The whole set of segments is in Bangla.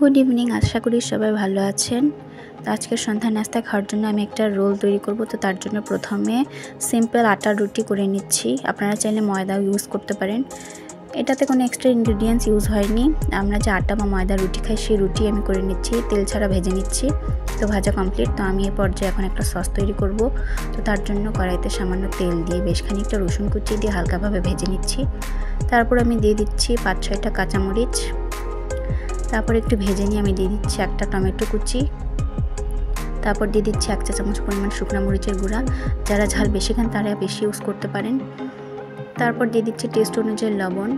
গুড ইভিনিং, আশা করি সবাই ভালো আছেন। তো আজকে সন্ধ্যা নাস্তা খাওয়ার জন্য আমি একটা রোল তৈরি করব। তো তার জন্য প্রথমে সিম্পল আটার রুটি করে নিচ্ছি। আপনারা চাইলে ময়দাও ইউজ করতে পারেন। এটাতে কোনো এক্সট্রা ইনগ্রিডিয়েন্টস ইউজ হয়নি। আমরা যে আটা বা ময়দা রুটি খাই সেই রুটি আমি করে নিচ্ছি, তেল ছাড়া ভেজে নিচ্ছি। তো ভাজা কমপ্লিট। তো আমি এই পর্যায়ে এখন একটা সস তৈরি করব। তো তার জন্য কড়াইতে সামান্য তেল দিয়ে বেশ খানিকটা রসুন কুচি দিয়ে হালকাভাবে ভেজে নিচ্ছি। তারপর আমি দিয়ে দিচ্ছি 5-6টা কাঁচামরিচ। তারপর একটু ভেজে নিয়ে আমি দিয়ে দিচ্ছি একটা টমেটো কুচি। তারপর দিয়ে দিচ্ছি 1 চা চামচ পরিমাণ শুকনো মরিচের গুঁড়া। যারা ঝাল বেশি খান তারা বেশি ইউজ করতে পারেন। তারপর দিয়ে দিচ্ছি টেস্ট অনুযায়ী লবণ।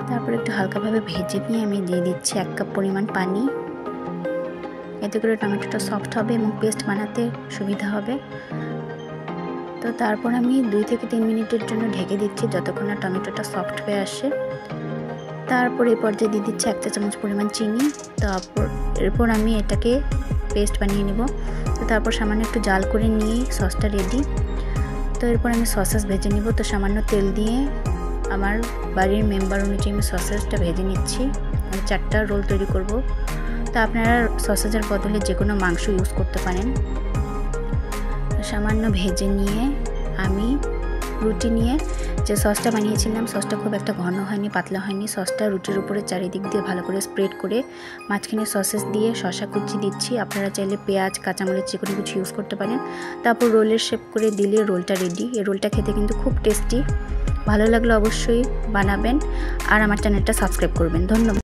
তারপর একটু হালকাভাবে ভেজে নিয়ে আমি দিয়ে দিচ্ছি 1 কাপ পরিমাণ পানি। এতে করে টমেটোটা সফট হবে এবং পেস্ট বানাতে সুবিধা হবে। তো তারপর আমি 2 থেকে 3 মিনিটের জন্য ঢেকে দিচ্ছি যতক্ষণ না টমেটোটা সফট হয়ে আসে। তারপর এই পর্যায়ে দিয়ে দিচ্ছি 1 চা চামচ পরিমাণ চিনি। এরপর আমি এটাকে পেস্ট বানিয়ে নেব। তো তারপর সামান্য একটু জাল করে নিয়ে সসটা রেডি। তো এরপর আমি সসেস ভেজে নিব। তো সামান্য তেল দিয়ে আমার বাড়ির মেম্বার অনুযায়ী আমি সসেসটা ভেজে নিচ্ছি। আমি 4টা রোল তৈরি করব। তো আপনারা সসেসের বদলে যে কোনো মাংস ইউজ করতে পারেন। সামান্য ভেজে নিয়ে আমি রুটি নিয়ে যে সসটা বানিয়েছিলাম, সসটা খুব একটা ঘন হয়নি, পাতলা হয়নি। সসটা রুটির উপরে চারিদিক দিয়ে ভালো করে স্প্রেড করে মাঝখানে সসেস দিয়ে শসা কুচি দিচ্ছি। আপনারা চাইলে পেঁয়াজ, কাঁচামরিচ যে কোনো কিছু ইউজ করতে পারেন। তারপর রোলের শেপ করে দিলে রোলটা রেডি। এই রোলটা খেতে কিন্তু খুব টেস্টি। ভালো লাগলে অবশ্যই বানাবেন আর আমার চ্যানেলটা সাবস্ক্রাইব করবেন। ধন্যবাদ।